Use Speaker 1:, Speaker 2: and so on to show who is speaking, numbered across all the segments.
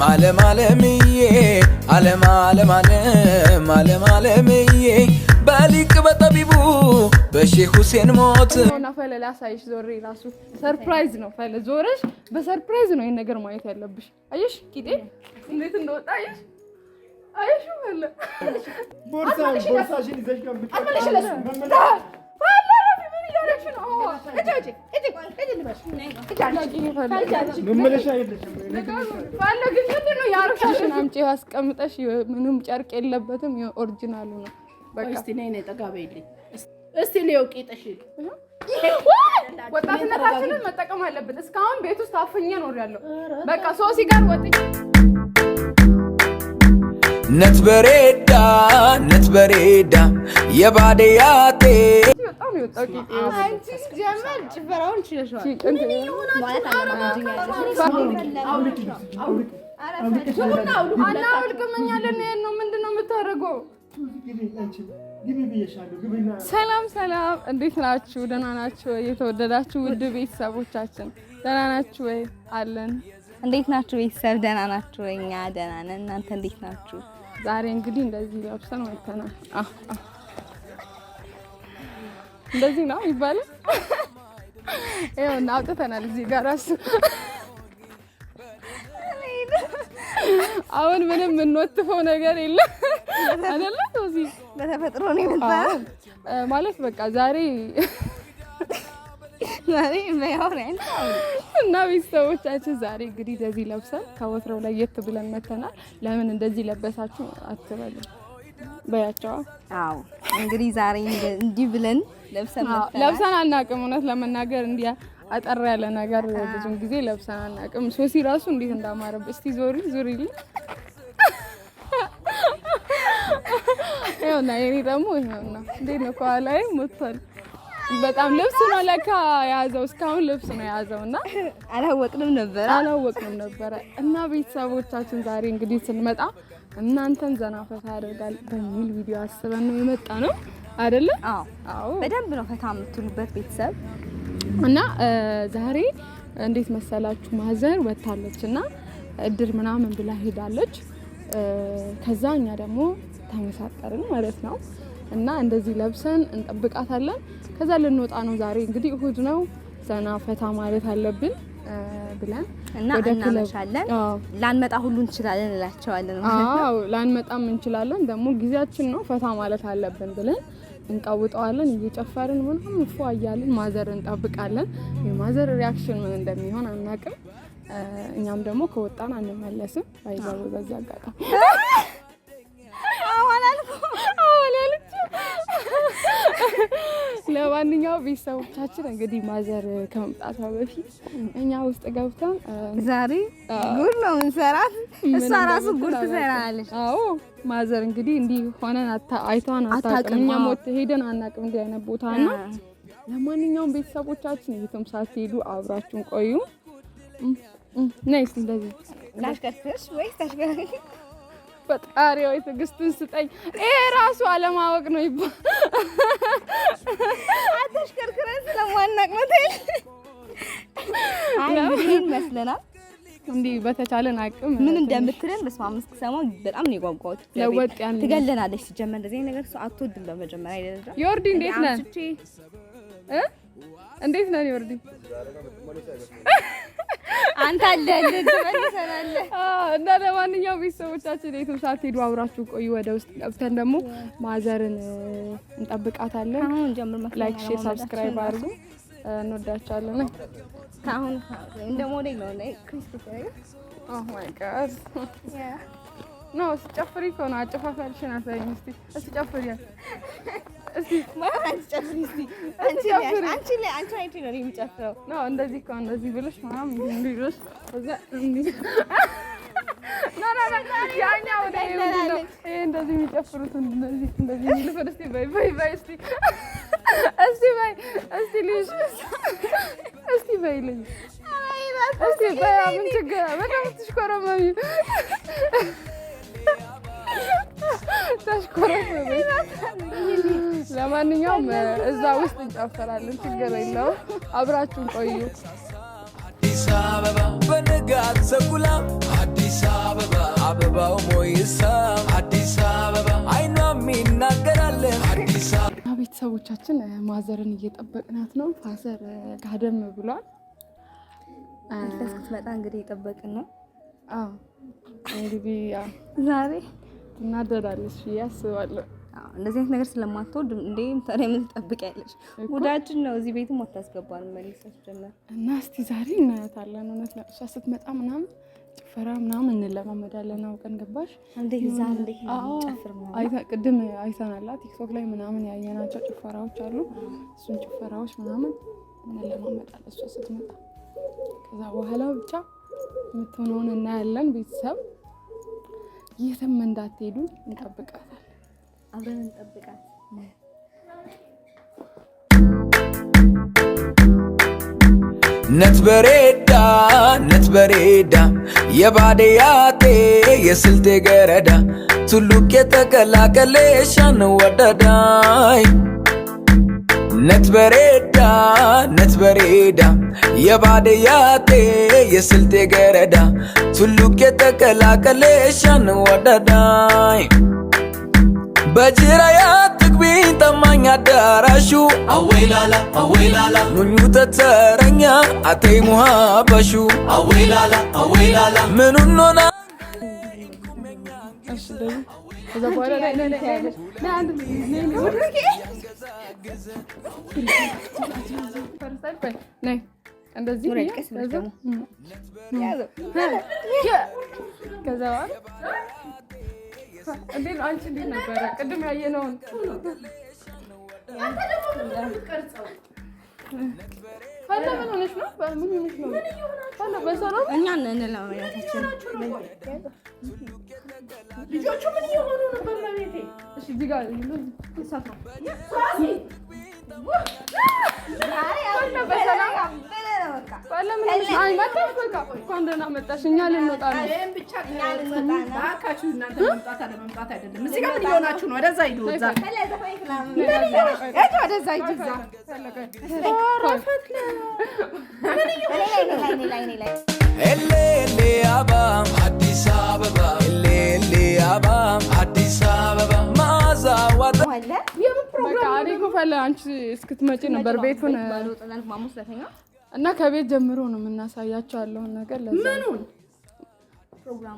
Speaker 1: ዓለም ዓለምዬ ዓለም ዓለም ዓለም ዓለም ዓለምዬ በሊቅ በጠቢቡ በሼህ ሁሴን ሞት
Speaker 2: እና ፈለ ላሳይሽ ዞሬ ራሱ ሰርፕራይዝ ነው። ፈለ ዞረሽ በሰርፕራይዝ ነው ይሄን ነገር ማየት ያለብሽ። አየሽ ቂጤ እንዴት እንደወጣ አየሽ አየሽ ፈለ
Speaker 3: ቦርሳሽን ይዘሽ ገምጥ
Speaker 2: አመለሽ ለሱ አምጪ አስቀምጠሽ ምንም ጨርቅ የለበትም ኦሪጂናሉ ነው። በቃ
Speaker 4: እስቲ ነይ ጠጋ በይልኝ እስቲ ነው ቂጥሽን
Speaker 2: ወጣትነታችንን መጠቀም አለብን። እስካሁን ቤት ውስጥ አፍኜ ኖሬያለሁ። በቃ ሶሲ ጋር ወጥቼ ነትበሬዳ የባዴያቴ በጣም ይወጣቂ አንቺ ጀመር ጭፈራውን ችለሽዋል ማለት አናውልቅመኛለን ነው ምንድነው የምታደርገው? ሰላም ሰላም፣ እንዴት ናችሁ? ደህና ናችሁ? የተወደዳችሁ ውድ ቤተሰቦቻችን ደህና ናችሁ ወይ? አለን።
Speaker 5: እንዴት ናችሁ ቤተሰብ? ደህና ናችሁ? እኛ ደህና ነን። እናንተ እንዴት ናችሁ?
Speaker 2: ዛሬ እንግዲህ እንደዚህ ለብሰን ወጥተናል። እንደዚህ ነው ይባላል። ይኸው እና አውጥተናል እዚህ ጋር ራሱ አሁን ምንም እንወጥፈው ነገር የለም አይደለ? እዚህ
Speaker 5: በተፈጥሮ ነው የመጣው
Speaker 2: ማለት በቃ ዛሬ
Speaker 5: በያውራን
Speaker 2: እና ቤተሰቦቻችን ዛሬ እንግዲህ እንደዚህ ለብሰን ከወትሮው ላይ የት ብለን መተናል። ለምን እንደዚህ ለበሳችሁ አትበሉ በያቸው።
Speaker 5: አዎ እንግዲህ ዛሬ እንዲህ ብለን
Speaker 2: ለብሰን አናውቅም። እውነት ለመናገር እንዲያ አጠር ያለ ነገር ብዙ ጊዜ ለብሰን አናውቅም። ሶሲ ራሱ እንዴት እንዳማረብ እስቲ ዙሪልኝ። ይኸውና የኔ ደግሞ ይኸውና እንዴት ነው ከኋላዬ ሞቷል። በጣም ልብስ ነው ለካ ያዘው። እስካሁን ልብስ ነው ያዘውና
Speaker 5: አላወቅንም ነበር። እና ቤተሰቦቻችን ዛሬ እንግዲህ ስንመጣ እናንተን ዘና ፈታ ያደርጋል በሚል ቪዲዮ አስበን ነው የመጣ ነው አይደለ? አዎ በደንብ ነው ፈታ የምትሉበት ቤተሰብ።
Speaker 2: እና ዛሬ እንዴት መሰላችሁ ማዘር ወጣለችና እድር ምናምን ብላ ሄዳለች። ከዛ እኛ ደግሞ ተመሳጠርን ማለት ነው። እና እንደዚህ ለብሰን እንጠብቃታለን። ከዛ ልንወጣ ነው ዛሬ እንግዲህ እሁድ ነው። ዘና ፈታ ማለት አለብን ብለን
Speaker 5: እና እናመሻለን። ላንመጣ ሁሉ እንችላለን እላቸዋለን ማለት ነው።
Speaker 2: አዎ ላንመጣም እንችላለን። ደግሞ ጊዜያችን ነው ፈታ ማለት አለብን ብለን እንቃውጣዋለን። እየጨፈርን ምንም ፏ እያልን ማዘር እንጠብቃለን። የማዘር ሪአክሽን ምን እንደሚሆን አናውቅም። እኛም ደግሞ ከወጣን አንመለስም። ባይዛው በዛ አጋጣሚ ለማንኛውም ቤተሰቦቻችን እንግዲህ ማዘር ከመምጣቷ በፊት እኛ ውስጥ ገብተን
Speaker 5: ዛሬ ጉድ ነው እንሰራት። እሷ ራሱ ጉድ ትሰራለች።
Speaker 2: አዎ ማዘር እንግዲህ እንዲህ ሆነን አይቷን አታውቅም። እኛ ሞት ሄደን አናውቅም እንዲህ አይነት ቦታና ለማንኛውም ቤተሰቦቻችን የትም ሳትሄዱ አብራችሁን ቆዩ። ነይስ እንደዚህ
Speaker 5: ላሽከርክርሽ ወይስ ታሽከርክሪ?
Speaker 2: ፈጣሪ ወይ ትዕግስቱን ስጠኝ። ይሄ ራሱ አለማወቅ ነው ይባል።
Speaker 5: አታሽከርክረን ስለማናቅ ነው ተይ። እንግዲህ መስለናል
Speaker 2: እንዲህ በተቻለን አቅም
Speaker 5: ምን እንደምትለን በስማምስክ ሰሞን በጣም ነው የጓጓሁት።
Speaker 2: ለወጥ ያን
Speaker 5: ትገለናለች ሲጀመር እንደዚህ ነገር ሰው አትወድም። በመጀመሪያ አይደለም
Speaker 2: ዮርዲ እንዴት ነህ? እንዴት ነህ ዮርዲ?
Speaker 5: አንተ አለልህ ትመልሰናለህ።
Speaker 2: እና ለማንኛውም ቤተሰቦቻችን የትም ሳትሄዱ አብራችሁ ቆዩ። ወደ ውስጥ ገብተን ደግሞ ማዘርን እንጠብቃታለን።
Speaker 5: አሁን ጀምር ማለት
Speaker 2: ላይክ፣ ሼር፣ ሰብስክራይብ አድርጉ። እንወዳችኋለን።
Speaker 5: አሁን እንደ ሞዴል ነው ላይ ክሪስቶስ ያለ
Speaker 2: ኦ ማይ ጋድ ነው ጨፍሪ እኮ ነው። አጨፋፋልሽን አሳይኝ እስቲ ጨፍሪ እስቲ
Speaker 5: ማለት ጨፍሪ እስቲ አንቺ ነው የሚጨፍረው
Speaker 2: ነው እንደዚህ እኮ እንደዚህ ብለሽ ማም እንዲህ ብለሽ እዛ እንዲህ ና ያኛው ነው እንደዚህ የሚጨፍሩት እንደዚህ ልፈር እስቲ በይ እስቲ ልጅ እስቲ በይ ልጅ እስቲ በይ ምን ችግር በጣም ትሽኮረመሚ ታሽኮረመሚ። ለማንኛውም እዛ ውስጥ እንጨፈራለን፣ ችግር የለውም። አብራችሁን ቆዩ።
Speaker 1: አዲስ አበባ በንጋት ዘጉላ አዲስ አበባ አበባው ሞይሳ አዲስ አበባ አይኗም ይናገራል አዲስ አበባ።
Speaker 2: ቤተሰቦቻችን ማዘርን እየጠበቅናት ነው። ፋዘር ጋደም ብሏል።
Speaker 5: እስክትመጣ እንግዲህ እየጠበቅን ነው።
Speaker 2: አዎ እንግዲህ
Speaker 5: ዛሬ
Speaker 2: እናደዳለሽ ያስባለሁ።
Speaker 5: እንደዚህ አይነት ነገር ስለማትወድ እንዴ ታዲያ ምን ትጠብቂያለሽ? ጉዳችን ነው። እዚህ ቤትም አታስገባን መልሰሽ ጀመር
Speaker 2: እና እስቲ ዛሬ እናያታለን። እውነት ነው እሷ ስትመጣ ምናምን ጭፈራ ምናምን እንለማመዳለን። አውቀን ገባሽ
Speaker 5: እንዴ እዛ እንዴ ጨፍር
Speaker 2: ምናምን ቅድም አይተናላ ቲክቶክ ላይ ምናምን ያየናቸው ጭፈራዎች አሉ። እሱን ጭፈራዎች ምናምን እንለማመዳለን እሷ ስትመጣ። ከዛ በኋላ ብቻ የምትሆነውን እናያለን። ቤተሰብ የትም እንዳትሄዱ እንጠብቃታለን።
Speaker 5: አብረን እንጠብቃት።
Speaker 1: ነትበሬዳ የባዴያቴ የስልቴ ገረዳ ቱሉቅ የተቀላቀለሻን ወደዳይ ነትበሬዳ የባዴያቴ የስልቴ ገረዳ ቱሉቅ የተቀላቀለሻን ወደዳይ በጅራያ ትግቢኝ ጠማኝ አዳራሹ አዌላላ ኑኙ ተተረኛ አተይ ሙሃበሹ አዌላላ ምኑኖና
Speaker 2: ከዛ በኋላ እንደዚህ ከዛ እንዴት አንቺ እንዴት ነበረ ቅድም ያየነውን ፈለ ምን ሆነሽ ነው? ምን ሆነሽ ነው? ፈለ በሰላም
Speaker 5: እኛ ነን ለማያታችን
Speaker 4: ልጆቹ ምን እየሆኑ ነበር? ለቤቴ
Speaker 2: እሺ እዚህ ጋር
Speaker 5: ይሳፋ
Speaker 2: እንኳን ደህና መጣሽ። እኛ ልንወጣ ነው።
Speaker 4: ብቻ እባካችሁ እናንተ መምጣት አለመምጣት አይደለም። እዚህ ጋር ምን እየሆናችሁ ነው? ወደዛ ሂዱ። ወደዛ ሂዱ።
Speaker 1: ኤሌሌ አበባ አዲስ አበባ ኤሌሌ አበባ አዲስ አበባ ማዛ ዋጣ
Speaker 2: በቃ አሪፍ ፈለ አንቺ እስክትመጪ ነበር ቤቱን እና ከቤት ጀምሮ ነው የምናሳያቸው ያለውን ነገር ለዛ
Speaker 4: ምኑን
Speaker 5: ፕሮግራሙ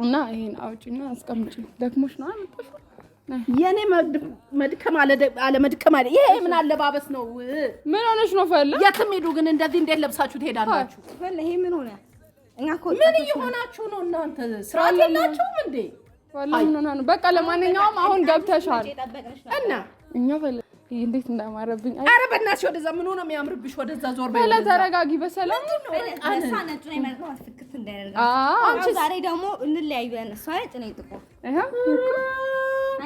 Speaker 2: እና ይሄን አውጪና አስቀምጪ። ደክሞሽ ነው አመጣሽ?
Speaker 4: የኔ መድከም አለ መድከም አለ። ይሄ ምን አለባበስ ነው?
Speaker 2: ምን ሆነሽ ነው ፈለ?
Speaker 4: የትም ሄዱ ግን እንደዚህ እንዴት ለብሳችሁ ትሄዳላችሁ?
Speaker 5: ፈለ ይሄ ምን ሆነ? እኛ እኮ
Speaker 4: ምን እየሆናችሁ ነው እናንተ? ስራ የላችሁም እንዴ?
Speaker 2: ፈለ ምን ሆነ ነው? በቃ ለማንኛውም አሁን ገብተሻል
Speaker 4: እና
Speaker 2: እኛ ፈለ እንዴት እንዳማረብኝ።
Speaker 4: አረ በእናትሽ ወደዛ ምን ሆነ የሚያምርብሽ? ወደዛ ዞር በይ።
Speaker 2: ፈለ ተረጋጊ በሰላም
Speaker 5: አንሳ ነጭ ነው የሚመጣው አስፍክት እንዳይረጋ። አንቺ ዛሬ ደግሞ እንለያዩ ያነሳ አይጥ ነው ይጥቆ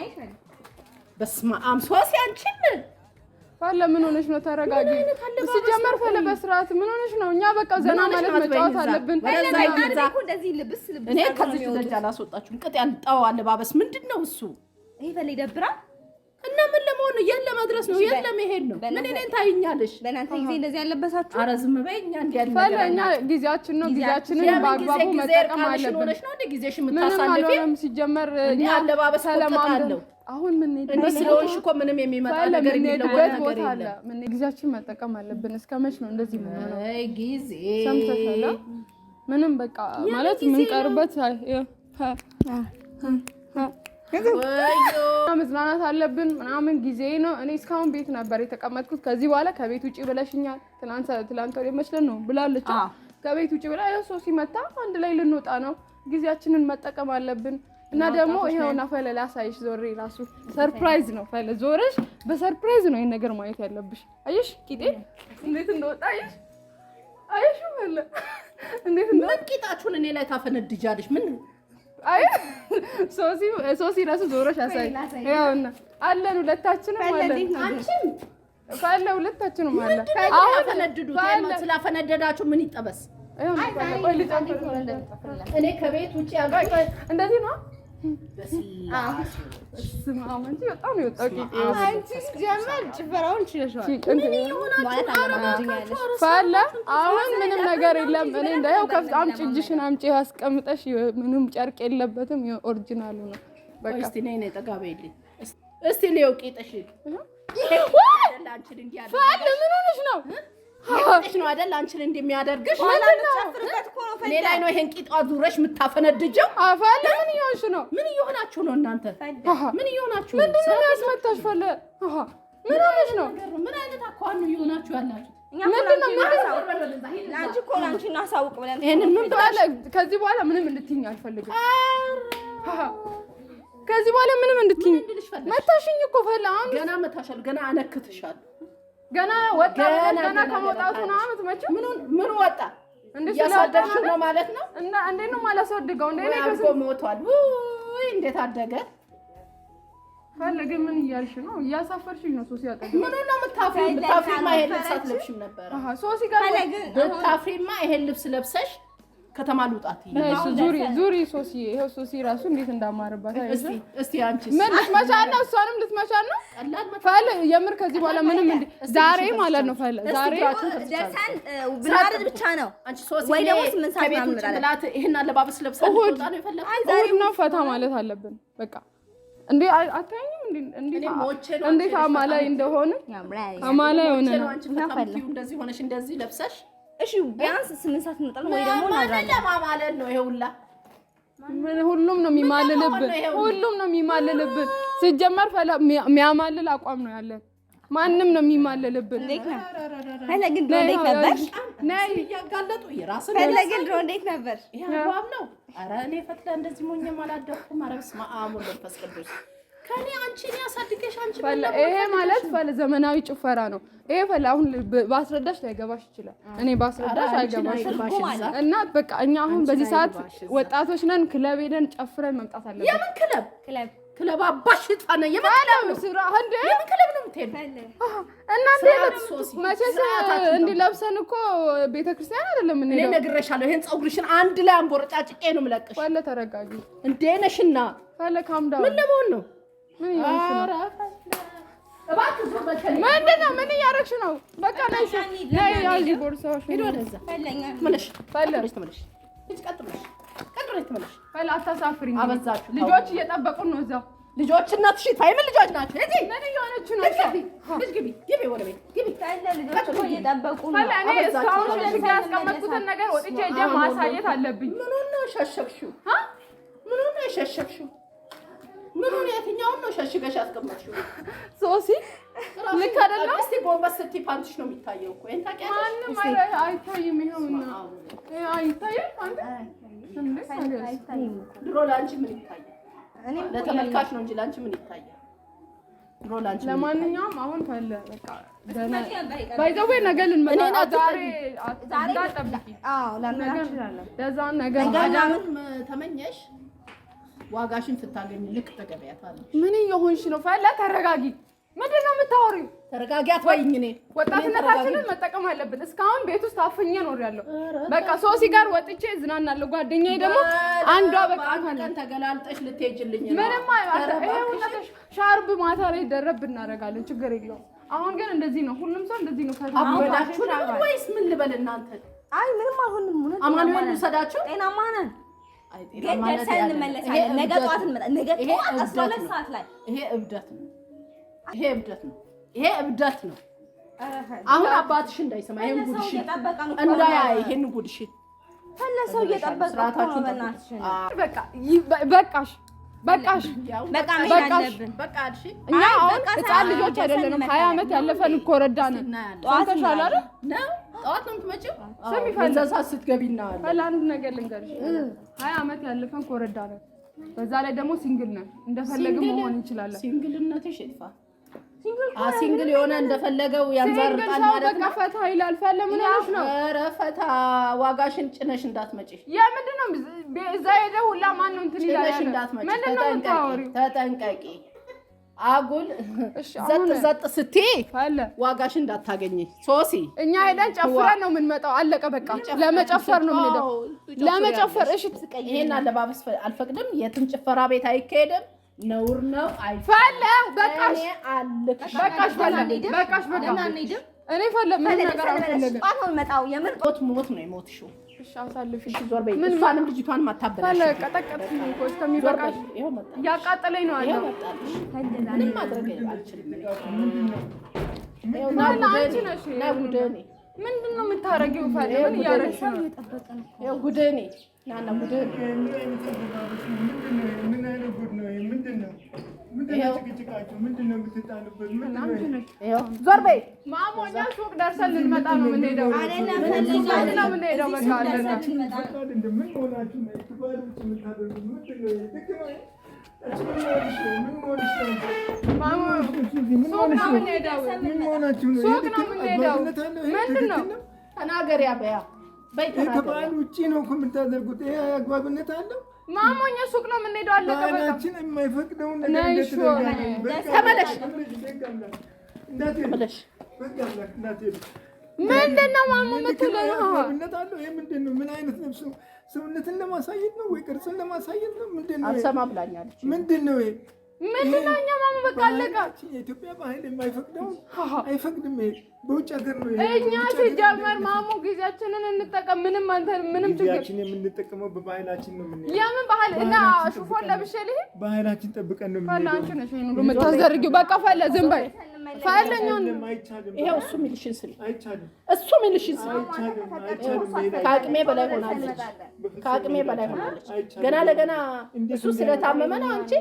Speaker 5: አይፈል
Speaker 4: በስመ አብ ሶሲ አንቺም
Speaker 2: ፈለ ምን ሆነሽ ነው? ተረጋጊ። ሲጀመር ፈለ በስርዓት ምን ሆነሽ ነው? እኛ በቃ ዘና ማለት መጫወት አለብን።
Speaker 5: እንደዚህ ልብስ
Speaker 4: እኔ ከዚህ ደረጃ አላስወጣችሁም። ቅጥ ያንጣው አለባበስ ምንድነው እሱ?
Speaker 5: ይሄ ፈለ ይደብራል።
Speaker 4: እና ምን ለመሆን ነው? የለ መድረስ ነው የለ መሄድ ነው። ምን እኔን ታይኛለሽ?
Speaker 5: በእናንተ ጊዜ እንደዚህ ያለበሳችሁ?
Speaker 4: ኧረ ዝም በይ። እኛ እንዲያል
Speaker 2: ፈለ እኛ ጊዜያችን ነው። ጊዜያችንን በአግባቡ መጠቀም አለብን።
Speaker 4: ሆነሽ ነው እንደ ጊዜሽ የምታሳልፊ?
Speaker 2: ምንም ሲጀመር
Speaker 4: እኛ አለባበስ ተለማምደው
Speaker 2: አሁን ምን
Speaker 4: ስለሆንሽ እኮ ምንም የሚመጣ ነገር
Speaker 2: የሚለወጥ ነገር የለም። ምን ጊዜያችን መጠቀም አለብን። እስከመች ነው እንደዚህ ምን ነው?
Speaker 4: አይ ጊዜ
Speaker 2: ሰምተሻል? ምንም በቃ ማለት ምን ቀርበት መዝናናት አለብን ምናምን ጊዜ ነው። እኔ እስካሁን ቤት ነበር የተቀመጥኩት። ከዚህ በኋላ ከቤት ውጪ ብለሽኛል። ትላንት ወደ መስለን ነው ብላለች። ከቤት ውጪ ብላ ያው ሶሲ መጣ። አንድ ላይ ልንወጣ ነው። ጊዜያችንን መጠቀም አለብን። እና ደግሞ ይሄውና ፈለ ላሳይሽ ዞሬ ራሱ ሰርፕራይዝ ነው። ፈለ ዞረሽ በሰርፕራይዝ ነው ይሄን ነገር ማየት ያለብሽ። አየሽ ቂጤ እንዴት እንደወጣ አየሽ ፈለ እንዴት
Speaker 4: ምን ቂጣችሁን እኔ ላይ ታፈነድጃለሽ? ምን
Speaker 2: አይ ሶሲ ራሱ ዞረሽ አሳይ። ይሄውና አለን ሁለታችንም አለን።
Speaker 4: አንቺም
Speaker 2: ፈለ ሁለታችንም አለን።
Speaker 4: አሁን ፈነድዱት። ስላፈነደዳችሁ ምን ይጠበስ? እኔ ከቤት ውጪ ያለው
Speaker 2: እንደዚህ ነው። ስማ አንቺ በጣም ነው የወጣው ቂጤ
Speaker 5: አንቺ ጀመር ጭፈራውን ችለሽዋል
Speaker 2: ፈለ አሁን ምንም ነገር የለም እኔ እንደው ከፍት አምጪ እጅሽን አምጪ አስቀምጠሽ ምንም ጨርቅ የለበትም ኦሪጂናሉ ነው በቃ
Speaker 4: እስቲ ነይ ጠጋበይልኝ እስቲ ነው ቂጥሽ አንቺን እንዲያደርግ
Speaker 2: ፈለ ምን ሆነሽ ነው
Speaker 4: ቂጥሽ ነው አይደል አንቺን እንደሚያደርግሽ እኔ ላይ ነው ይሄን ቂጣ ዙረሽ የምታፈነድጀው
Speaker 2: ፈለ ምን ይሆንሽ ነው
Speaker 4: ምን ይሆናችሁ ነው እናንተ ምን ይሆናችሁ
Speaker 2: ምንድን ነው ያስመታሽ ፈለ ምን ሆነሽ ነው
Speaker 4: ምን አይነት አኳን ነው ይሆናችሁ ያላችሁ
Speaker 2: ምንድን ነው
Speaker 5: ላንቺ እኮ ላንቺ እናሳውቅ ብለን
Speaker 2: ይሄንን ምን ባለ ከዚህ በኋላ ምንም እንድትይኝ አልፈልግም ከዚህ በኋላ ምንም እንድትይኝ መታሽኝ እኮ ፈለ አሁን
Speaker 4: ገና መታሻል ገና አነክትሻል
Speaker 2: ገና ወጣ ገና ከመውጣቱ ነው አመት መቼ
Speaker 4: ምን ወጣ ያሳደግሽ ነው ማለት ነው
Speaker 2: እና እንዴት ነው ማላሳድገው እንዴ ነው
Speaker 4: ከሱ ሞቷል ወይ እንዴት አደገ
Speaker 2: ፈለገ ምን እያልሽ ነው እያሳፈርሽኝ ነው ሶሲ ያጠገ
Speaker 4: ምን ነው የምታፍሪማ ይሄን ልብስ አትለብሽም ነበር
Speaker 2: ሶሲ ጋር
Speaker 4: ብታፍሪማ ይሄን ልብስ ለብሰሽ ከተማ ልውጣት
Speaker 2: ዙሪ ሶሲ ይሄው ሶሲ ራሱ እንዴት እንዳማረባት
Speaker 4: እስቲ አንቺ
Speaker 2: ምን ልትመቻል ነው እሷንም ልትመቻል ነው ፈለ የምር ከዚህ በኋላ ምንም እንዴ ዛሬ ማለት ነው ፈለ ዛሬ
Speaker 5: ደርሰን ብናረድ ብቻ ነው
Speaker 4: አንቺ ሶሲ
Speaker 5: ወይ ደግሞ 8 ሰዓት
Speaker 4: ምናምን ይሄን አለባበስ ለብሳ ልትወጣ ነው የፈለግሽ
Speaker 2: ዛሬ ነው ፈታ ማለት አለብን በቃ እንዴ አታየኝም እንዴ አማላይ እንደሆነ አማላይ ሆነ ነው
Speaker 4: አንቺ ፈታምቲው እንደዚህ ሆነሽ እንደዚህ ለብሰሽ
Speaker 5: እሺ ቢያንስ 8 ሰዓት እንጣል ወይ ደግሞ
Speaker 4: ማለት ነው ይሄውላ
Speaker 2: ሁሉም ነው የሚማልልብን ሲጀመር ፈላ የሚያማልል አቋም ነው ያለን ማንንም ነው የሚማልልብን
Speaker 5: እንዴት ነው ፈለግን ድሮ እንዴት ነበር
Speaker 4: ነይ ያጋለጡ ይራስን
Speaker 5: ፈለግን ድሮ እንዴት ነበር
Speaker 4: ይሄ አቋም ነው ኧረ እኔ ፈትላ እንደዚህ ሞኝም አላደርኩም አረብስ ማአሙር መንፈስ ቅዱስ ከኔ አንቺን ያሳድገሽ አንቺ
Speaker 2: ይሄ ማለት ፈለ ዘመናዊ ጭፈራ ነው ይሄ ፈለ አሁን ባስረዳሽ ላይገባሽ ይችላል እኔ ባስረዳሽ አይገባሽ እና በቃ እኛ አሁን በዚህ ሰዓት ወጣቶች ነን ክለብ ሄደን ጨፍረን መምጣት አለብን
Speaker 4: የምን ክለብ አባሽ ጣና የምን ክለብ ነው
Speaker 2: ስራ እንደ
Speaker 4: የምን ክለብ ነው የምትሄድ
Speaker 2: እናንተ መቼስ እንዲለብሰን እኮ ቤተክርስቲያን አይደለም
Speaker 4: እኔ ነግሬሻለሁ ይሄን ጸጉርሽን አንድ ላይ አንቦርጫጭቄ ነው የምለቅሽ
Speaker 2: ፈለ ተረጋጊ
Speaker 4: እንዴ ነሽና
Speaker 2: ፈለ ካምዳ
Speaker 4: ምን ለመሆን ነው
Speaker 2: ምን እያደረግሽ ነው በቃ ነይ ያዚ ቦርሳዎች
Speaker 4: ሄዶ ወደዛ ተመለሽ ፈላ
Speaker 2: አታሳፍሪኝ
Speaker 4: አበዛችሁ
Speaker 2: ልጆች እየጠበቁን ነው እዛው
Speaker 4: ልጆች እናትሽ ታይ ምን ልጆች ናቸው እዚህ
Speaker 2: ምን እየሆነች ነው
Speaker 4: ልጅ ግቢ ወደ ቤት ግቢ
Speaker 5: ልጆች እኮ እየጠበቁ ነው
Speaker 2: ፈላ እኔ እስካሁን ለዚህ ያስቀመጥኩትን ነገር ወጥቼ እጄ ማሳየት አለብኝ
Speaker 4: ምን ነው ሸሸብሽው ምን ነው የትኛውን ነው ሸሽገሽ ያስቀመጥሽው
Speaker 2: ሶሲ ልክ አይደለም
Speaker 4: እስቲ ጎንበስ ስትይ ፓንትሽ ነው የሚታየው እኮ እንታ
Speaker 2: ማንም አይታይም ይሄውና አይታይም
Speaker 5: አይታይም
Speaker 4: ድሮ ላንቺ ምን ይታያል ለተመልካች ነው እንጂ ላንቺ ምን ይታያል ድሮ ላንቺ
Speaker 2: ለማንኛውም አሁን ፈለ በቃ ደና ባይዘው ነገ ልንመጣ ዛሬ አጣጣብቂ ለዛን ነገ
Speaker 4: ተመኘሽ ዋጋሽን ስታገኝ ልክ ተገበያታለሽ
Speaker 2: ምን እየሆንሽ ነው ፈለ ተረጋጊ ምንድነው የምታወሪው
Speaker 4: ተረጋጊ አትወይኝ እኔ
Speaker 2: ወጣትነታችንን መጠቀም አለብን እስካሁን ቤት ውስጥ አፍኜ ኖርያለሁ በቃ ሶሲ ጋር ወጥቼ ዝናናለሁ ጓደኛዬ ደግሞ አንዷ በቃ
Speaker 4: አንተን ተገላልጠሽ ልትሄጂልኝ ነው
Speaker 2: ምንም አይደለም ሻርብ ማታ ላይ ደረብ እናደርጋለን ችግር የለውም አሁን ግን እንደዚህ ነው ሁሉም ሰው እንደዚህ ነው
Speaker 4: አወዳችሁ ነው ወይስ ምን ልበል እናንተ
Speaker 5: አይ ምንም አልሆንም
Speaker 4: አማኑኤል ሰዳችሁ
Speaker 5: ጤናማ ነን ግን ደርሰን እንመለሳለን ነገ ጠዋት እንመጣለን ነገ ጠዋት 12 ሰዓት ላይ
Speaker 4: ይሄ እብደት ነው አሁን አባትሽ እንዳይሰማ ይሄን ጉድሽ እንዳያይ ይሄን ጉድሽ
Speaker 5: ፈለሰው እየጠበቀ ነው በእናትሽ
Speaker 2: በቃሽ
Speaker 4: በቃ እሺ
Speaker 2: እኛ አሁን ህፃን ልጆች አይደለንም 20 አመት ያለፈን እኮ ረዳን ጠዋት ተሻለ አይደል
Speaker 4: ጠዋት ነው የምትመጪው
Speaker 2: ስሚ ፈለሳ
Speaker 4: ስትገቢና
Speaker 2: ፈላ አንድ ነገር ልንገርሽ 20 አመት ያለፈን እኮ ረዳን በዛ ላይ ደግሞ ሲንግል ነን እንደፈለግን መሆን እንችላለን
Speaker 4: ሲንግልነትሽ ይጥፋ ሲንግል የሆነ እንደፈለገው ያንዛርጣል ማለት ነው
Speaker 2: ፈታ ይላል ፈለ ምን ሆነሽ ነው
Speaker 4: ኧረ ፈታ ዋጋሽን ጭነሽ እንዳትመጪ
Speaker 2: የምንድነው እዛ ሄደ ሁላ ማን ነው እንትን ይላል
Speaker 4: እንዳትመጪ ተጠንቀቂ አጉል ዘጥ ስትይ ዋጋሽ እንዳታገኝ ሶሲ።
Speaker 2: እኛ ሄደን ጨፍረን ነው የምንመጣው። አለቀ በቃ። ለመጨፈር ነው የምንሄደው፣ ለመጨፈር። እሺ
Speaker 4: ይሄን አለባበስ አልፈቅድም። የትም ጭፈራ ቤት አይካሄድም፣ ነውር ነው።
Speaker 2: ፈለ በቃሽ፣ በቃሽ፣ በቃሽ፣ በቃ እኔ ፈለ ምን ነገር አልፈልግም።
Speaker 5: ጧት ነው የምመጣው። የምር
Speaker 4: ሞት ነው የሞትሽው።
Speaker 2: እሺ አሳልፊ፣
Speaker 4: ዞር በይ። እሷንም ልጅቷን ማታበላሽ
Speaker 2: ፈለ ቀጠቀጥኩኝ እኮ እስከሚበቃሽ ያቃጠለኝ ነው አለ።
Speaker 4: ምንም ማድረግ አልችልም።
Speaker 2: ምንድን ነው የምታረጊው? ፈለ ምን እያረግሽ ነው?
Speaker 4: ያው ጉደኔ ናና ጉደኔ
Speaker 3: ምን አይነት ጉድ ነው? ምንድን ነው ጭቅጭቃችሁ? ምንድን ነው የምትጣሉበት?
Speaker 4: ዞር በይ
Speaker 2: ማሞ። እኛ ሱቅ ደርሰን ልንመጣ ነው የምንሄደው። በቃ
Speaker 3: ምን ሆናችሁ ነው ትባሉ የምታደርጉት? ምንድን ነው
Speaker 4: ተናገሪ አበያ
Speaker 3: ከበዓል ውጭ ነው እኮ የምታደርጉት። ይሄ አግባብነት አለው?
Speaker 2: ማሞ እኛ ሱቅ ነው የምንሄደው። አለቀ በቃ።
Speaker 3: ባህላችን የማይፈቅደውን ነገር
Speaker 4: ተመለሽ።
Speaker 2: ምንድን ነው ማሞ የምትለው?
Speaker 3: አግባብነት አለው? ይሄ ምንድን ነው? ምን አይነት ልብስ ነው? ሰውነትን ለማሳየት ነው ወይ ቅርጽን ለማሳየት ነው? ምንድን ነው?
Speaker 4: አልሰማ ብላኛለች።
Speaker 3: ምንድን ነው ይሄ?
Speaker 2: ምንድን ነው? እኛ ማሞ በቃ አለቀ።
Speaker 3: የኢትዮጵያ ባህል የማይፈቅደውን አይፈቅድም። ይሄ በውጭ ሀገር ነው።
Speaker 2: እኛ ሲጀመር ማሞ ጊዜያችንን እንጠቀም። ምንም ችግር
Speaker 3: የምንጠቀመው በባህላችን ነው። ምን
Speaker 2: የምን ባህል እና ሹፎን ለብሼ ልሂድ?
Speaker 3: ባህላችን ጠብቀን ነው
Speaker 2: ፈለ አንቺ ነሽ ይሄን ሁሉ የምታዘርጊው። በቃ ፈለ ዝም በይ። ፈለኛውን
Speaker 4: ይሄው እሱ ሚልሽን ስል
Speaker 3: አይቻልም።
Speaker 4: እሱ ሚልሽን ስል ከአቅሜ በላይ ሆናለች። ከአቅሜ በላይ ሆናለች። ገና ለገና እሱ ስለታመመ ነው። አንቺ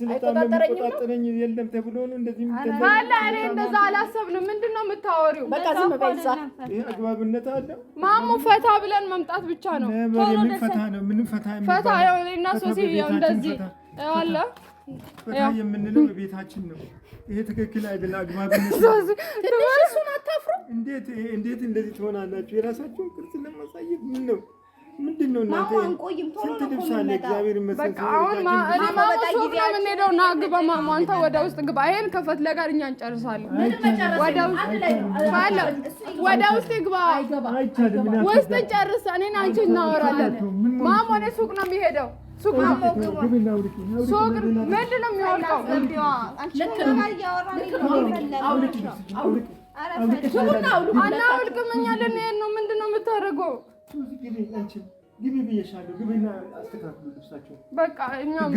Speaker 3: አይቆጣጠረኝ የለም ተብሎ ነው እንደዚህ
Speaker 2: ፈለ። እኔ እንደዛ አላሰብንም። ምንድን ነው የምታወሪው?
Speaker 4: በቃ ዝም በይ። እዛ
Speaker 3: ይሄ አግባብነት አለው?
Speaker 2: ማሞ ፈታ ብለን መምጣት ብቻ ነው።
Speaker 3: ምን ፈታ ነው? ምንም ፈታ
Speaker 2: ያው እና ሶሲ ያው እንደዚህ አለ
Speaker 3: ፈታ የምንለው በቤታችን ነው። ይሄ ትክክል አይደለም። አግባብነት
Speaker 4: ትንሽ እሱን አታፍሩ።
Speaker 3: እንዴት እንደዚህ ትሆናላችሁ? የራሳችሁን ቅርጽ ለማሳየት ምን ነው? ምንድን ነው እናንተ? ስንት ልብስ አለ? እግዚአብሔር ይመስገን።
Speaker 2: አሁን እኔ ማሞ ሱቅ ነው የምንሄደው። ና ግባ ማሞ፣ አንተ ወደ ውስጥ ግባ። ይሄን ከፈትለ ጋር እኛ እንጨርሳለን። ወደ ውስጥ ግባ። ውስጥ ጨርስ። እኔን አንቺ እናወራለን። ማሞ እኔ ሱቅ ነው የሚሄደው። ሱቅ ነው ምንድን ነው የሚወልቀው? አናውልቅም። እኛ ልንሄድ ነው። ምንድን ነው የምታደርገው?
Speaker 3: ግቢ ብዬሻለሁ። ግቢና አስተካክሉ ልብሳቸው።
Speaker 2: በቃ እኛም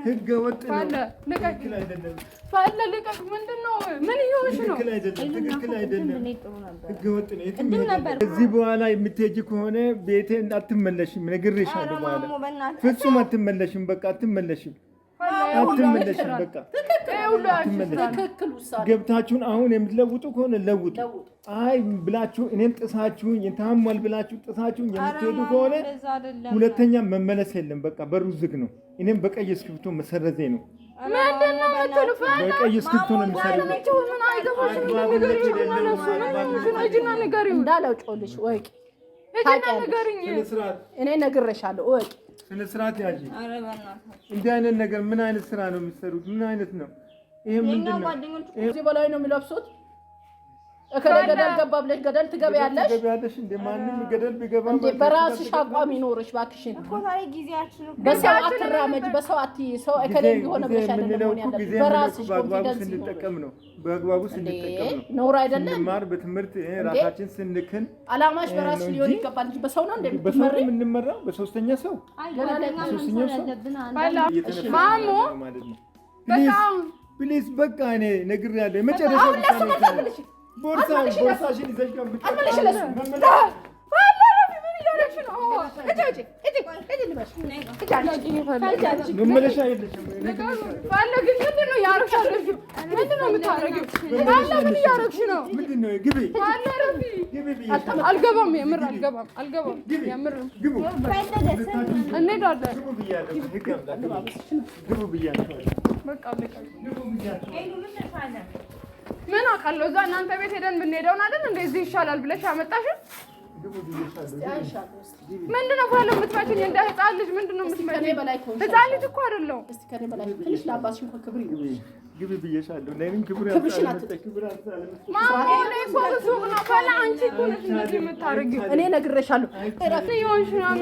Speaker 3: ህገ ወጥ ነው።
Speaker 2: ልቀቅ። ምንድን ነው? ምን እየሆንሽ ነው?
Speaker 3: ትክክል አይደለም። ህገ ወጥ ነው። እዚህ በኋላ የምትሄጂ ከሆነ ቤቴ አትመለሽም። ነግሬሻለሁ። በኋላ ፍጹም አትመለሽም። በቃ አትመለሽም። በቃ ገብታችሁን አሁን የምትለውጡ ከሆነ ለውጡ። አይ ብላችሁ እኔን ጥሳችሁኝ ታሟል ብላችሁ ጥሳችሁኝ የምትሄዱ ከሆነ ሁለተኛ መመለስ የለም። በቃ በሩ ዝግ ነው። እኔም በቀይ እስክሪብቶ መሰረዜ ነው። በቀይ እስክሪብቶ ነው መሰረዜ።
Speaker 4: እንዳለው ጮልሽ ወቂ እኔ ነግሬሻለሁ። ወቂ
Speaker 3: ስነ ስርዓት ያጂ። እንዲህ አይነት ነገር ምን አይነት ስራ ነው የምትሰሩት? ምን አይነት ነው ይሄ? ምንድን ነው
Speaker 4: እዚህ በላይ ነው የሚለብሱት? ገደል ገባ ብለሽ ገደል ትገቢያለሽ
Speaker 3: እንደ ማንም ገደል ቢገባ
Speaker 4: እንደ በራስሽ አቋም ይኖርሽ እባክሽን። በሰው አትራመጅ፣ በሰው አትይ። ሰው እከሌ ቢሆን ብለሽ አይደለም ያለሽ። በራስሽ
Speaker 3: በአግባቡ ስንጠቀም ነው። በአግባቡ ስንጠቀም ነው።
Speaker 4: ኖር አይደለም
Speaker 3: እንማር በትምህርት ራሳችን ስንክን
Speaker 4: አላማሽ በራስሽ ሊሆን ይገባል እንጂ በሰው ነው እንደምትመሪ
Speaker 3: የምንመራው በሶስተኛ ሰው ሶስተኛው ሰው
Speaker 2: ማሞ
Speaker 3: ፕሊዝ በቃ እኔ ነግሬያለሁ። የመጨረሻ ቦርሳሽን ይዘሽ ገምጥ። መመለሻ የለሽም።
Speaker 2: ምንድን ነው ያደረግሽው? ምንድን ነው የምታደርጊው? ምን እያደረግሽ ነው?
Speaker 3: ምንድን ነው? ግቢ
Speaker 2: አልገባም። የምር አልገባም። የምር እንሄዳለን።
Speaker 3: ግቡ ብያለሁ።
Speaker 2: በቃ ምን አውቃለሁ። እዛ እናንተ ቤት ሄደን ብንሄደውን አይደል እንደዚህ ይሻላል ብለሽ ያመጣሽው? ምንድን ነው ፈለ የምትመጪኝ? እንደ ህፃን ልጅ ምንድን ነው የምትመጪኝ? ህፃን ልጅ እኮ አይደለሁ።
Speaker 4: እስቲ ከኔ በላይ ትንሽ ለአባትሽ እንኳን ክብር ይኑርሽ።
Speaker 3: ግቢ ብዬሻለሁ። ነይም ክብር
Speaker 4: እኔ ነግሬሻለሁ።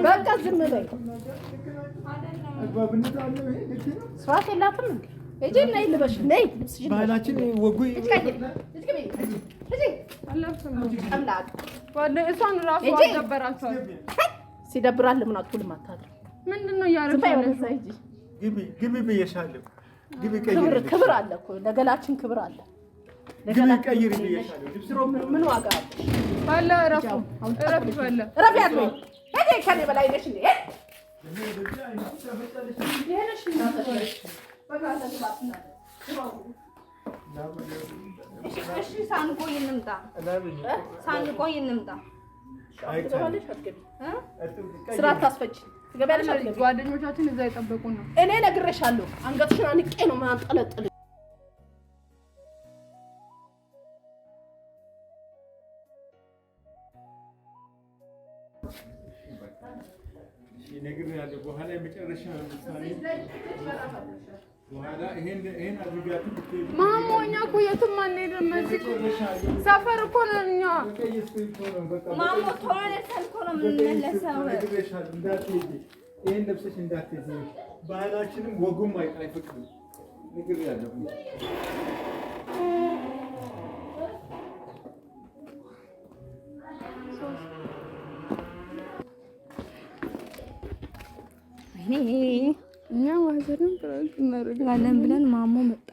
Speaker 4: በቃ ዝም በይ። ስርዓት የላትም እንዴ? እጂ ነይ ልበሽ ነይ።
Speaker 3: ባህላችን ወጉ
Speaker 4: ሲደብራል ለምን አትውልም አታድርም?
Speaker 2: ምንድነው ያረፈው?
Speaker 3: ግቢ ብዬሻለሁ። ግቢ
Speaker 4: ክብር አለ እኮ ለገላችን ክብር አለ።
Speaker 3: ግቢ ቀይሪ ብዬሻለሁ።
Speaker 4: ምን ዋጋ አለ?
Speaker 2: ባለ ረፉ ባለ
Speaker 4: ረፊያት ወይ እኔ ከኔ በላይ ነሽ እንዴ?
Speaker 5: እሺ ሳንቆይ እንምጣ። ሳንቆይ እንምጣ።
Speaker 4: ስራ ታስፈጭ ትገቢያለሽ።
Speaker 2: ጓደኞቻችን እዛ የጠበቁ ነው።
Speaker 4: እኔ ነግሬሻለሁ። አንገትሽን አንቄ ነው ማንጠለጥል።
Speaker 3: ነግሬያለሁ። በኋላ የመጨረሻ ምሳሌ በኋላ ይሄን አድርጋችሁ
Speaker 2: ማሞ እኛ እኮ የትም አንሄድም። ሰፈር እኮ ነን እኛ።
Speaker 5: ማሞ ቶሎ ለሰል እኮ ነው የምንመለሰው።
Speaker 3: ይሄን ለብሰሽ እንዳትሄጂ። ባህላችንም ወጉም አይፈቅድም። ነግሬያለሁ።
Speaker 2: እኛ ማዘርን ጥራት
Speaker 5: እናደርጋለን ብለን ማሞ መጣ።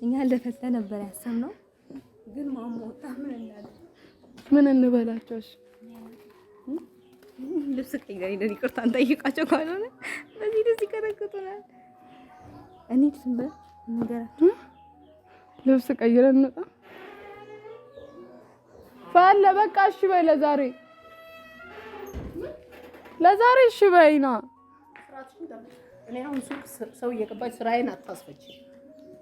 Speaker 5: እኛ ለፈተ ነበር ያሰብነው፣ ግን ማሞ ወጣ።
Speaker 2: ምን እንበላቸው?
Speaker 5: ልብስ ቀይረን ሄደን ይቅርታ እንጠይቃቸው ካልሆነ በዚህ ደስ ይቀረቅጡናል። እኔ ትምበ ነገራችሁ
Speaker 2: ልብስ ቀይረን እንውጣ። ፋለ በቃ እሺ በይ። ለዛሬ እሺ በይና
Speaker 4: እኔ አሁን ሱቅ ሰው እየገባች ስራዬን አታስፈች።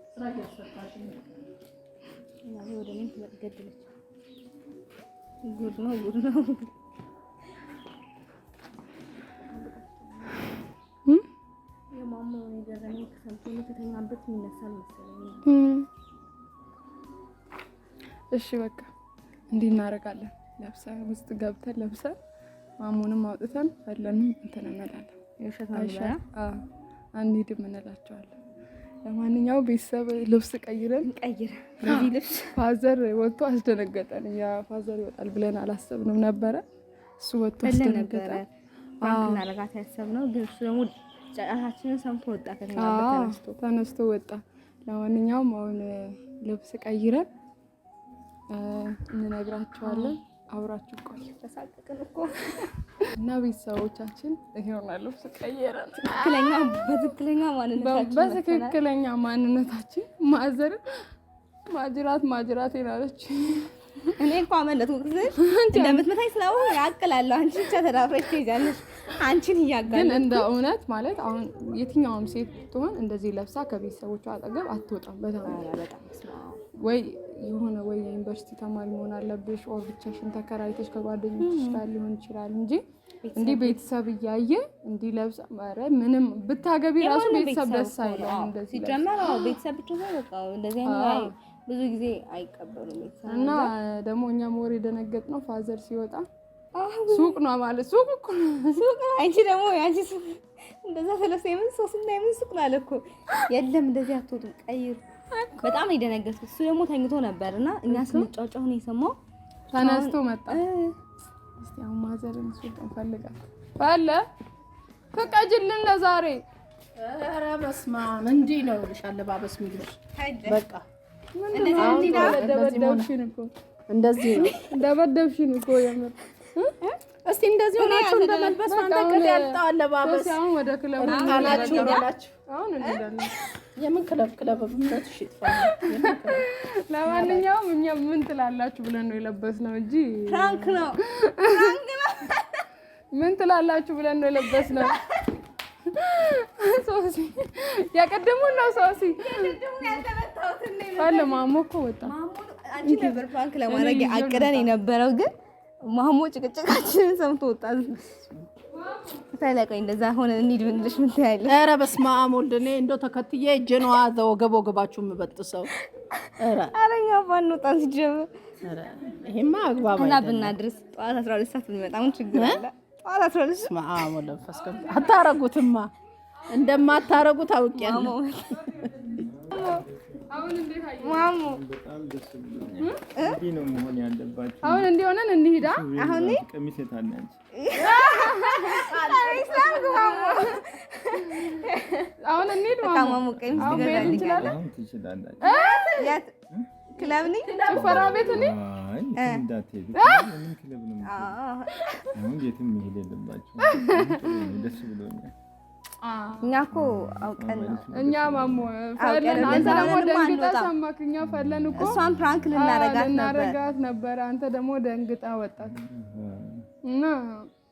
Speaker 4: ስራ እያስፈታሽ ነው።
Speaker 5: ወደ እኔ ተገደለች። ጉድ ነው። የማማ ነገር እኔ ከሰምቶኝ ከተኛበት ይነሳል መሰለኝ።
Speaker 2: እሺ በቃ እንዲህ እናደርጋለን። ለብሰን ውስጥ ገብተን ለብሰን ማሙንም አውጥተን ፈለንም እንትን እንላለን። አንሄድም እንላቸዋለን። ለማንኛውም ቤተሰብ ልብስ ቀይረን
Speaker 5: በዚህ ልብስ
Speaker 2: ፋዘር ወጥቶ አስደነገጠን። ያ ፋዘር ይወጣል ብለን አላሰብንም ነበረ። እሱ ወጥቶ አስደነገጠን።
Speaker 5: እናረጋት ያሰብነው ግን እሱ ደግሞ ጫጫታችንን ሰምቶ ወጣ።
Speaker 2: ተነስቶ ወጣ። ለማንኛውም አሁን ልብስ ቀይረን እንነግራቸዋለን። አብራችሁ ቆዩ።
Speaker 5: ተሳቀቅን እኮ
Speaker 2: እና ቤተሰቦቻችን ይሆናል ልብስ ቀይረን በትክክለኛ ማንነታችን ማዘር ማጅራት ይላለች።
Speaker 5: እኔ እኮ አመለጥኩ ጊዜ እንደምትመታኝ ስላው ያቀላለሁ። አንቺ ብቻ ተዳፍረሽ ትይዛለሽ። አንቺን እያጋለሁ
Speaker 2: ግን እንደ እውነት ማለት አሁን የትኛውም ሴት ትሆን እንደዚህ ለብሳ ከቤተሰቦቿ አጠገብ አትወጣም። በጣም ወይ የሆነ ወይ ዩኒቨርሲቲ ተማሪ መሆን አለብሽ ኦር ብቻሽን ተከራይተሽ ከጓደኞችሽ ጋር ሊሆን ይችላል እንጂ እንዲህ ቤተሰብ እያየ እንዲህ ለብሳ ማለት ምንም ብታገቢ ራሱ ቤተሰብ ደስ አይለውም። እንደዚህ
Speaker 5: ሲጀመር ቤተሰብ ብቻ በቃ እንደዚህ አይነት ብዙ ጊዜ አይቀበሉም ቤተሰብ።
Speaker 2: እና ደግሞ እኛ ሞር የደነገጥነው ፋዘር ሲወጣ ሱቅ ነው ማለት ሱቅ እኮ
Speaker 5: ሱቅ አንቺ ደግሞ ያንቺ ሱቅ እንደዛ ተለሰ የምን ሱቅ እና የምን ሱቅ ነው አለ እኮ የለም እንደዚህ አትወጡም ቀይሩ። በጣም የደነገጥኩት እሱ ደግሞ ተኝቶ ነበርና እኛ ስንጫጫው ነው የሰማው።
Speaker 2: ተነስቶ መጣ። እስቲ አሁን ማዘርን ሱቅ እንፈልጋለን ባለ ፈቃጅልን ለዛሬ።
Speaker 4: ኧረ በስመ አብ እንዲህ ነው ልሻለ ባበስ ሚልሽ በቃ እንደዚህ ነው ደበደብሽን እኮ የምር እስቲ እንደዚህ ሆናችሁ እንደመልበስ አንተ ከደ ያልጣው አለባበስ
Speaker 2: አሁን ወደ ክለብ
Speaker 4: አላችሁ አላችሁ
Speaker 2: አሁን እንሄዳለን።
Speaker 4: የምን ክለብ ብቻት ሽጥፋ።
Speaker 2: ለማንኛውም እኛ ምን ትላላችሁ ብለን ነው የለበስነው እንጂ
Speaker 5: ፍራንክ ነው
Speaker 2: ምን ትላላችሁ ብለን ነው የለበስነው። ሶሲ ያቀደሙ ነው ሶሲ አለ ማሞ እኮ ወጣ።
Speaker 5: አንቺ ነበር ፍራንክ ለማድረግ አቅደን የነበረው ግን ማሞ ጭቅጭቃችንን ሰምቶ ወጣ። ተለቀኝ እንደዛ ሆነ እንሂድ ብንልሽ ምን ትያለሽ?
Speaker 4: ኧረ በስመ አብ ወልድ እኔ እንደው ተከትዬ እጄ ነው ወገባችሁ የምበጥሰው።
Speaker 5: ኧረ እኛ ባንወጣም ሲጀምር
Speaker 4: ይሄማ አግባብ
Speaker 5: እና ብናድርስ ጠዋት 12 ሰዓት ብንመጣ ምን ችግር አለ? ጠዋት 12
Speaker 4: በስመ አብ ወልድ መንፈስ ቅዱስ አታረጉትማ እንደማታረጉት አውቄያለሁ።
Speaker 2: አሁን እንዴት አየህ
Speaker 5: ማሙ?
Speaker 3: በጣም ደስ ብሎኛል። እንዲህ ነው መሆን ያለባችሁ።
Speaker 2: አሁን እንዲሆነን እንሂዳ።
Speaker 3: አሁን ቀሚስ የታለች?
Speaker 2: አሁን እንሂድ
Speaker 5: ማሙ። ቀሚስ ትገዛልኝ?
Speaker 3: አሁን ትችላላችሁ።
Speaker 5: የት ክለብ ነኝ?
Speaker 2: ጭፈራ ቤት ነኝ?
Speaker 3: አይ እንዳትሄዱ። ምን ክለብ ነው? አሁን የትም መሄድ የለባችሁ። ደስ ብሎኛል።
Speaker 5: እኛ እኮ አውቀን ነው።
Speaker 2: እኛ ማሞ ፈለን አንተ ደግሞ ደንግጣ ሰማክ። እኛ ፈለን እኮ
Speaker 5: እሷን ፕራንክ ልናረጋት
Speaker 2: ነበር። አንተ ደግሞ ደንግጣ ወጣት እና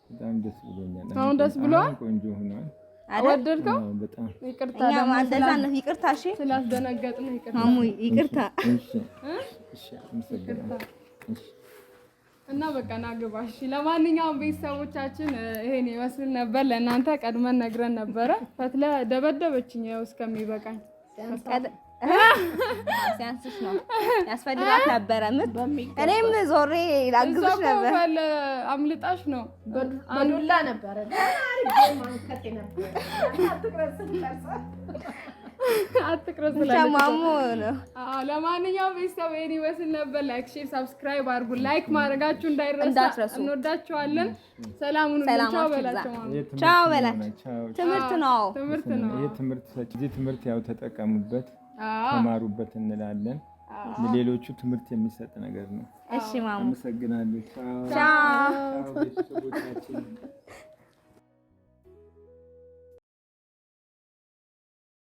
Speaker 3: በጣም ደስ ብሎኛል።
Speaker 2: አሁን ደስ ብሏል።
Speaker 3: ቆንጆ ሆኗል።
Speaker 2: ወደድከው?
Speaker 3: በጣም
Speaker 2: ይቅርታ
Speaker 5: እኛ
Speaker 2: ደግሞ
Speaker 5: እንደዛ ነው። ይቅርታ እሺ፣
Speaker 2: ስላስደነገጥን ይቅርታ
Speaker 5: ማሙ። ይቅርታ
Speaker 3: እሺ፣ እሺ፣ አመሰግናለሁ። እሺ
Speaker 2: እና በቃ ናግባ። እሺ ለማንኛውም ቤተሰቦቻችን ይሄን ይመስል ነበር። ለእናንተ ቀድመን ነግረን ነበረ። ፈትለ ደበደበችኝ ያው እስከሚበቃኝ።
Speaker 5: ሲያንስሽ ነው ያስፈልጋት ነበረ ምት እኔም ዞሬ ላግዝሽ ነበር።
Speaker 2: ፈለ አምልጣሽ ነው
Speaker 4: በዱላ ነበረ ማንከቴ ነበር።
Speaker 2: አትቅረጽ
Speaker 5: ማሙ ነው።
Speaker 2: ለማንኛውም ቤተሰብ ይሄን ይመስል ነበር። ላይክ፣ ሼር፣ ሰብስክራይብ አድርጉ። ላይክ ማድረጋችሁ እንዳይረሳ። እንወዳችኋለን። ሰላሙን ቻው በላቸው ማሙ።
Speaker 5: ቻው በላቸው። ትምህርት ነው።
Speaker 3: ይሄ ትምህርት ሰጪ ትምህርት ያው ተጠቀሙበት፣ ተማሩበት እንላለን። ለሌሎቹ ትምህርት የሚሰጥ ነገር ነው።
Speaker 5: እሺ ማሙ
Speaker 3: አመሰግናለሁ።
Speaker 5: ቻው።